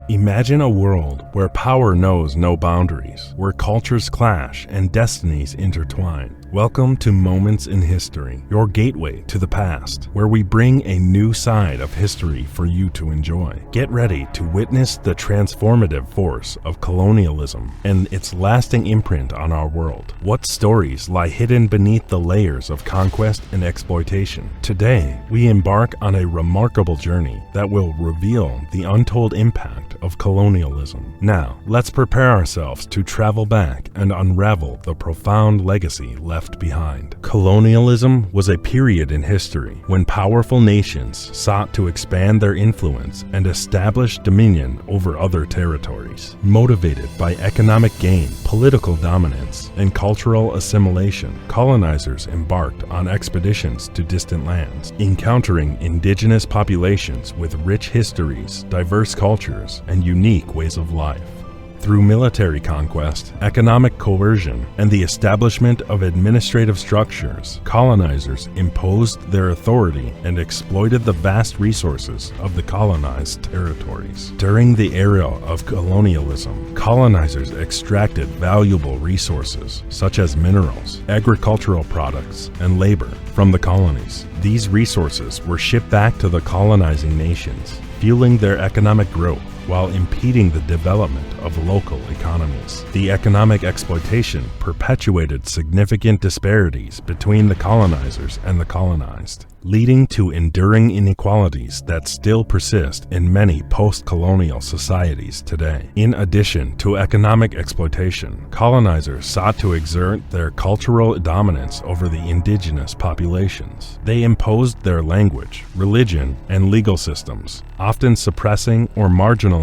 Imagine a world where power knows no boundaries, where cultures clash and destinies intertwine. Welcome to Moments in History, your gateway to the past, where we bring a new side of history for you to enjoy. Get ready to witness the transformative force of colonialism and its lasting imprint on our world. What stories lie hidden beneath the layers of conquest and exploitation? Today, we embark on a remarkable journey that will reveal the untold impact of colonialism. Now, let's prepare ourselves to travel back and unravel the profound legacy left behind. Colonialism was a period in history when powerful nations sought to expand their influence and establish dominion over other territories. Motivated by economic gain, political dominance, and cultural assimilation, colonizers embarked on expeditions to distant lands, encountering indigenous populations with rich histories, diverse cultures, and unique ways of life. Through military conquest, economic coercion, and the establishment of administrative structures, colonizers imposed their authority and exploited the vast resources of the colonized territories. During the era of colonialism, colonizers extracted valuable resources such as minerals, agricultural products, and labor from the colonies. These resources were shipped back to the colonizing nations, fueling their economic growth while impeding the development of local economies. The economic exploitation perpetuated significant disparities between the colonizers and the colonized, leading to enduring inequalities that still persist in many post-colonial societies today. In addition to economic exploitation, colonizers sought to exert their cultural dominance over the indigenous populations. They imposed their language, religion, and legal systems, often suppressing or marginalizing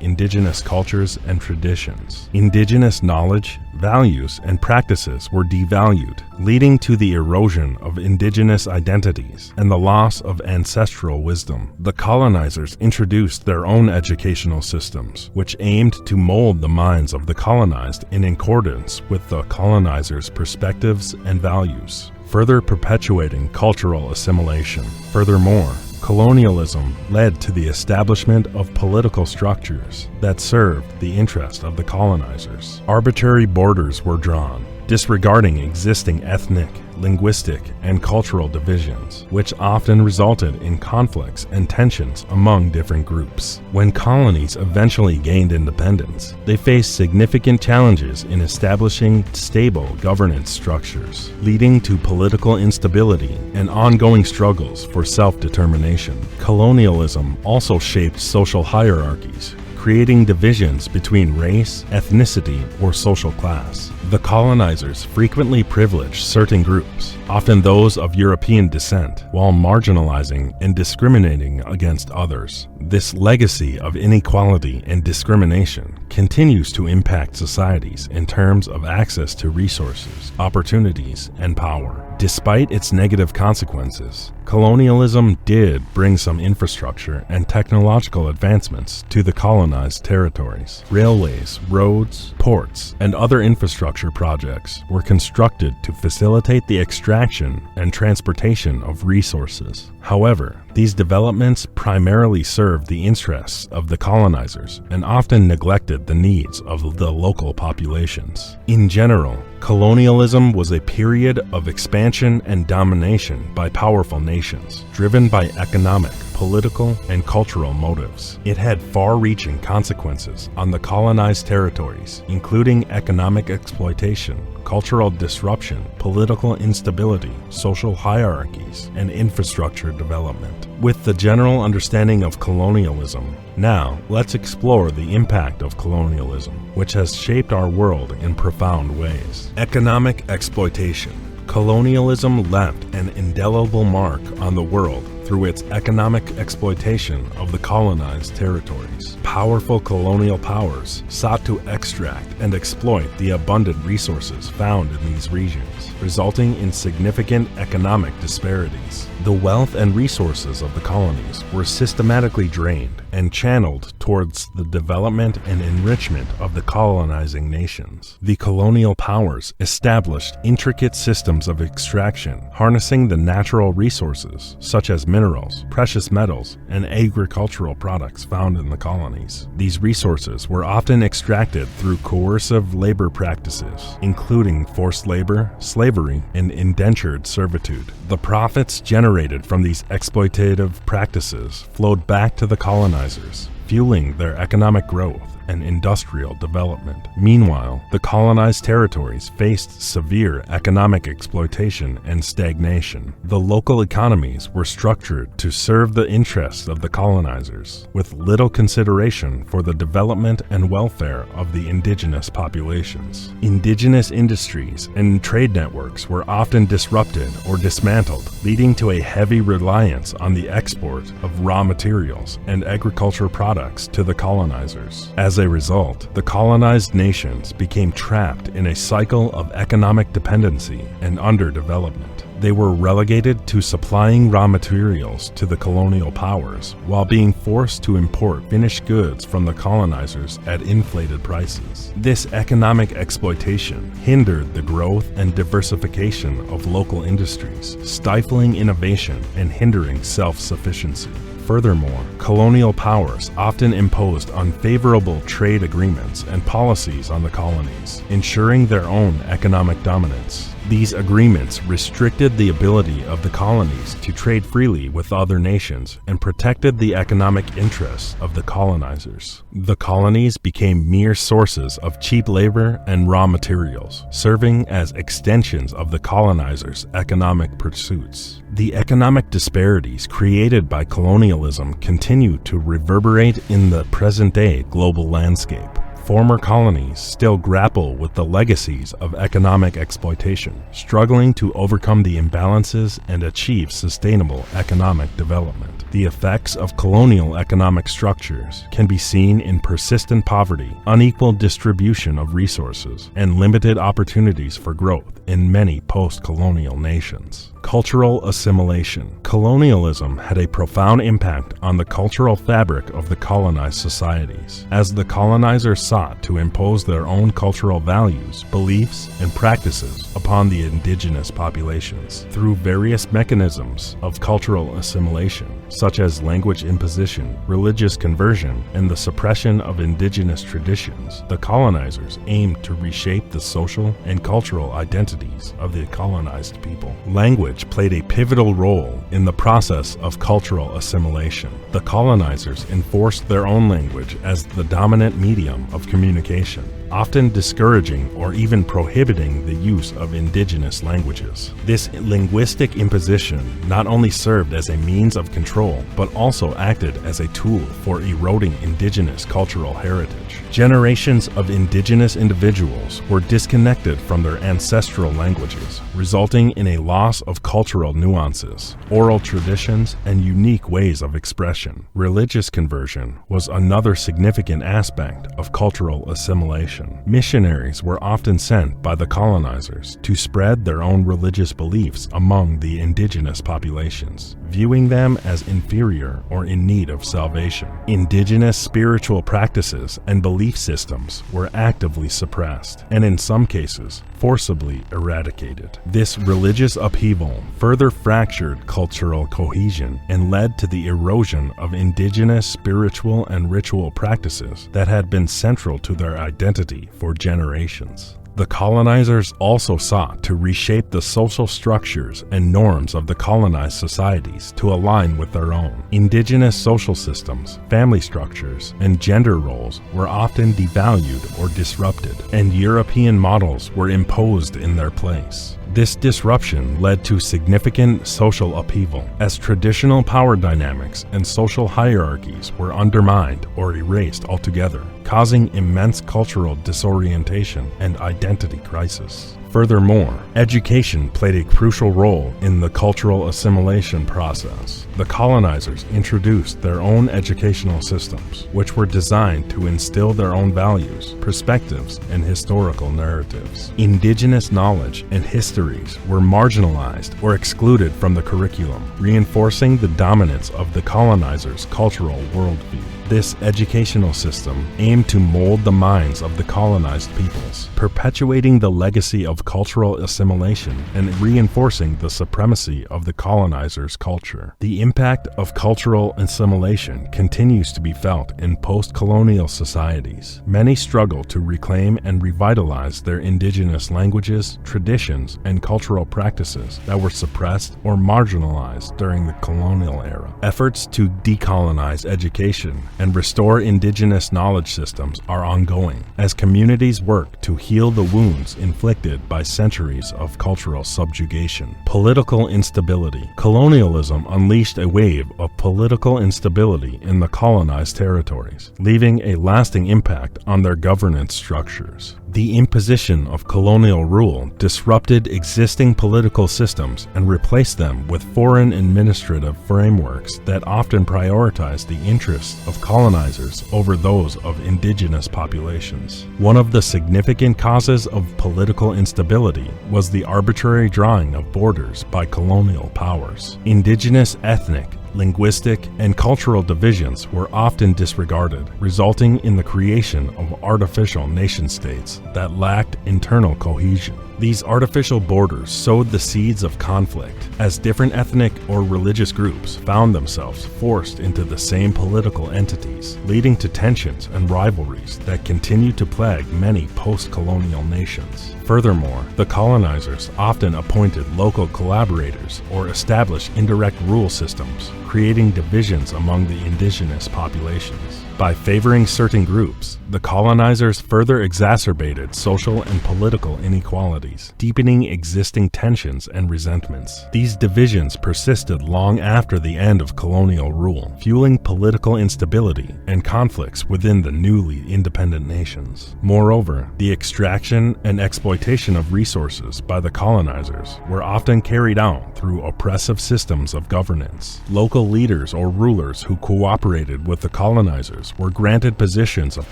indigenous cultures and traditions. Indigenous knowledge, values, and practices were devalued, leading to the erosion of indigenous identities and the loss of ancestral wisdom. The colonizers introduced their own educational systems, which aimed to mold the minds of the colonized in accordance with the colonizers' perspectives and values, further perpetuating cultural assimilation. Furthermore, colonialism led to the establishment of political structures that served the interest of the colonizers. Arbitrary borders were drawn, disregarding existing ethnic, linguistic, and cultural divisions, which often resulted in conflicts and tensions among different groups. When colonies eventually gained independence, they faced significant challenges in establishing stable governance structures, leading to political instability and ongoing struggles for self-determination. Colonialism also shaped social hierarchies, creating divisions between race, ethnicity, or social class. The colonizers frequently privileged certain groups, often those of European descent, while marginalizing and discriminating against others. This legacy of inequality and discrimination continues to impact societies in terms of access to resources, opportunities, and power. Despite its negative consequences, colonialism did bring some infrastructure and technological advancements to the colonized territories. Railways, roads, ports, and other infrastructure projects were constructed to facilitate the extraction and transportation of resources. However, these developments primarily served the interests of the colonizers and often neglected the needs of the local populations. In general, colonialism was a period of expansion and domination by powerful nations, driven by economic, political, and cultural motives. It had far-reaching consequences on the colonized territories, including economic exploitation, cultural disruption, political instability, social hierarchies, and infrastructure development. With the general understanding of colonialism, now let's explore the impact of colonialism, which has shaped our world in profound ways. Economic exploitation. Colonialism left an indelible mark on the world through its economic exploitation of the colonized territories. Powerful colonial powers sought to extract and exploit the abundant resources found in these regions, resulting in significant economic disparities. The wealth and resources of the colonies were systematically drained, and channeled towards the development and enrichment of the colonizing nations. The colonial powers established intricate systems of extraction, harnessing the natural resources, such as minerals, precious metals, and agricultural products found in the colonies. These resources were often extracted through coercive labor practices, including forced labor, slavery, and indentured servitude. The profits generated from these exploitative practices flowed back to the colonizers, fueling their economic growth and industrial development. Meanwhile, the colonized territories faced severe economic exploitation and stagnation. The local economies were structured to serve the interests of the colonizers, with little consideration for the development and welfare of the indigenous populations. Indigenous industries and trade networks were often disrupted or dismantled, leading to a heavy reliance on the export of raw materials and agricultural products to the colonizers. As a result, the colonized nations became trapped in a cycle of economic dependency and underdevelopment. They were relegated to supplying raw materials to the colonial powers while being forced to import finished goods from the colonizers at inflated prices. This economic exploitation hindered the growth and diversification of local industries, stifling innovation and hindering self-sufficiency. Furthermore, colonial powers often imposed unfavorable trade agreements and policies on the colonies, ensuring their own economic dominance. These agreements restricted the ability of the colonies to trade freely with other nations and protected the economic interests of the colonizers. The colonies became mere sources of cheap labor and raw materials, serving as extensions of the colonizers' economic pursuits. The economic disparities created by colonialism continue to reverberate in the present-day global landscape. Former colonies still grapple with the legacies of economic exploitation, struggling to overcome the imbalances and achieve sustainable economic development. The effects of colonial economic structures can be seen in persistent poverty, unequal distribution of resources, and limited opportunities for growth in many post-colonial nations. Cultural assimilation. Colonialism had a profound impact on the cultural fabric of the colonized societies, as the colonizers sought to impose their own cultural values, beliefs, and practices upon the indigenous populations. Through various mechanisms of cultural assimilation, such as language imposition, religious conversion, and the suppression of indigenous traditions, the colonizers aimed to reshape the social and cultural identities of the colonized people. Language played a pivotal role in the process of cultural assimilation. The colonizers enforced their own language as the dominant medium of communication, often discouraging or even prohibiting the use of indigenous languages. This linguistic imposition not only served as a means of control, but also acted as a tool for eroding indigenous cultural heritage. Generations of indigenous individuals were disconnected from their ancestral languages, resulting in a loss of cultural nuances, oral traditions, and unique ways of expression. Religious conversion was another significant aspect of cultural assimilation. Missionaries were often sent by the colonizers to spread their own religious beliefs among the indigenous populations, viewing them as inferior or in need of salvation. Indigenous spiritual practices and belief systems were actively suppressed, and in some cases, forcibly eradicated. This religious upheaval further fractured cultural cohesion and led to the erosion of indigenous spiritual and ritual practices that had been central to their identity for generations. The colonizers also sought to reshape the social structures and norms of the colonized societies to align with their own. Indigenous social systems, family structures, and gender roles were often devalued or disrupted, and European models were imposed in their place. This disruption led to significant social upheaval, as traditional power dynamics and social hierarchies were undermined or erased altogether, causing immense cultural disorientation and identity crisis. Furthermore, education played a crucial role in the cultural assimilation process. The colonizers introduced their own educational systems, which were designed to instill their own values, perspectives, and historical narratives. Indigenous knowledge and histories were marginalized or excluded from the curriculum, reinforcing the dominance of the colonizers' cultural worldview. This educational system aimed to mold the minds of the colonized peoples, perpetuating the legacy of cultural assimilation and reinforcing the supremacy of the colonizers' culture. The impact of cultural assimilation continues to be felt in post-colonial societies. Many struggle to reclaim and revitalize their indigenous languages, traditions, and cultural practices that were suppressed or marginalized during the colonial era. Efforts to decolonize education and restore indigenous knowledge systems are ongoing as communities work to heal the wounds inflicted by centuries of cultural subjugation. Political instability. Colonialism unleashed a wave of political instability in the colonized territories, leaving a lasting impact on their governance structures. The imposition of colonial rule disrupted existing political systems and replaced them with foreign administrative frameworks that often prioritized the interests of colonizers over those of indigenous populations. One of the significant causes of political instability was the arbitrary drawing of borders by colonial powers. Indigenous ethnic, linguistic, and cultural divisions were often disregarded, resulting in the creation of artificial nation-states that lacked internal cohesion. These artificial borders sowed the seeds of conflict, as different ethnic or religious groups found themselves forced into the same political entities, leading to tensions and rivalries that continue to plague many post-colonial nations. Furthermore, the colonizers often appointed local collaborators or established indirect rule systems, creating divisions among the indigenous populations. By favoring certain groups, the colonizers further exacerbated social and political inequalities, deepening existing tensions and resentments. These divisions persisted long after the end of colonial rule, fueling political instability and conflicts within the newly independent nations. Moreover, the extraction and exploitation of resources by the colonizers were often carried out through oppressive systems of governance. Local leaders or rulers who cooperated with the colonizers were granted positions of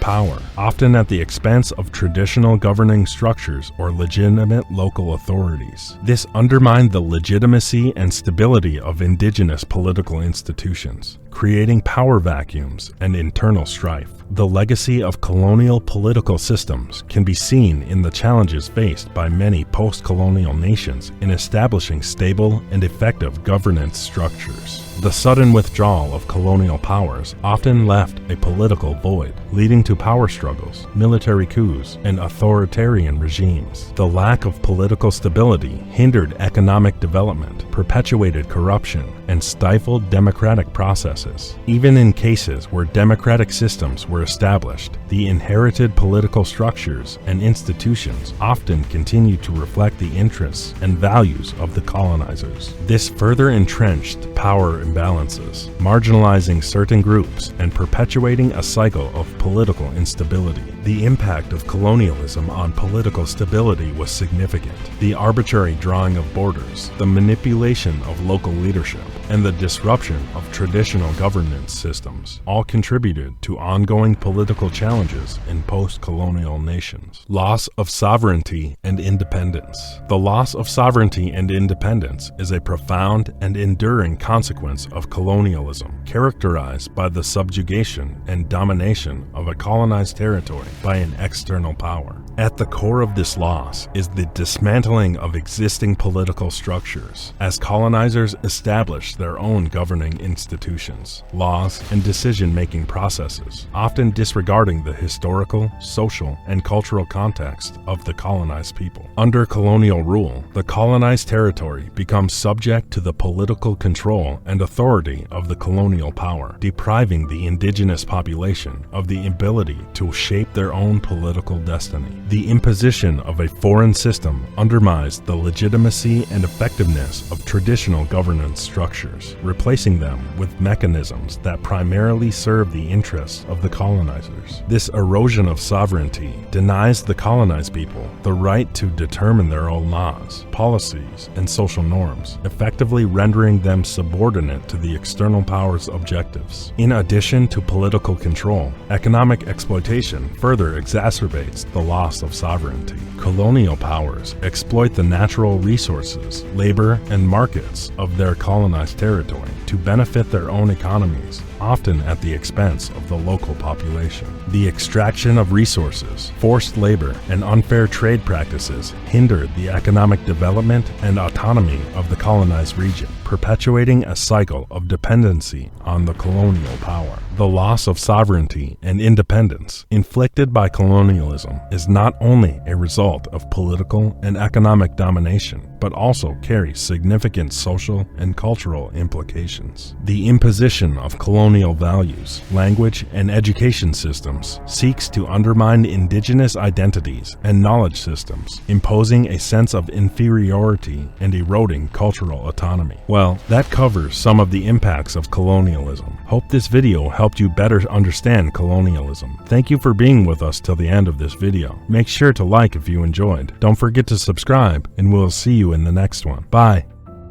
power, often at the expense of traditional governing structures or legitimate local authorities. This undermined the legitimacy and stability of indigenous political institutions, creating power vacuums and internal strife. The legacy of colonial political systems can be seen in the challenges faced by many post-colonial nations in establishing stable and effective governance structures. The sudden withdrawal of colonial powers often left a political void, leading to power struggles, military coups, and authoritarian regimes. The lack of political stability hindered economic development, perpetuated corruption, and stifled democratic processes. Even in cases where democratic systems were established, the inherited political structures and institutions often continued to reflect the interests and values of the colonizers. This further entrenched power imbalances, marginalizing certain groups and perpetuating a cycle of political instability. The impact of colonialism on political stability was significant. The arbitrary drawing of borders, the manipulation of local leadership, and the disruption of traditional governance systems all contributed to ongoing political challenges in post-colonial nations. Loss of sovereignty and independence. The loss of sovereignty and independence is a profound and enduring consequence of colonialism, characterized by the subjugation and domination of a colonized territory by an external power. At the core of this loss is the dismantling of existing political structures, as colonizers established their own governing institutions, laws, and decision-making processes, often disregarding the historical, social, and cultural context of the colonized people. Under colonial rule, the colonized territory becomes subject to the political control and authority of the colonial power, depriving the indigenous population of the ability to shape their own political destiny. The imposition of a foreign system undermines the legitimacy and effectiveness of traditional governance structures, replacing them with mechanisms that primarily serve the interests of the colonizers. This erosion of sovereignty denies the colonized people the right to determine their own laws, policies, and social norms, effectively rendering them subordinate to the external power's objectives. In addition to political control, economic exploitation further exacerbates the loss of sovereignty. Colonial powers exploit the natural resources, labor, and markets of their colonized territory to benefit their own economies often at the expense of the local population. The extraction of resources, forced labor, and unfair trade practices hindered the economic development and autonomy of the colonized region, perpetuating a cycle of dependency on the colonial power. The loss of sovereignty and independence inflicted by colonialism is not only a result of political and economic domination, but also carries significant social and cultural implications. The imposition of colonial values, language, and education systems seeks to undermine indigenous identities and knowledge systems, imposing a sense of inferiority and eroding cultural autonomy. Well, that covers some of the impacts of colonialism. Hope this video helped you better understand colonialism. Thank you for being with us till the end of this video. Make sure to like if you enjoyed. Don't forget to subscribe, and we'll see you in the next one. Bye.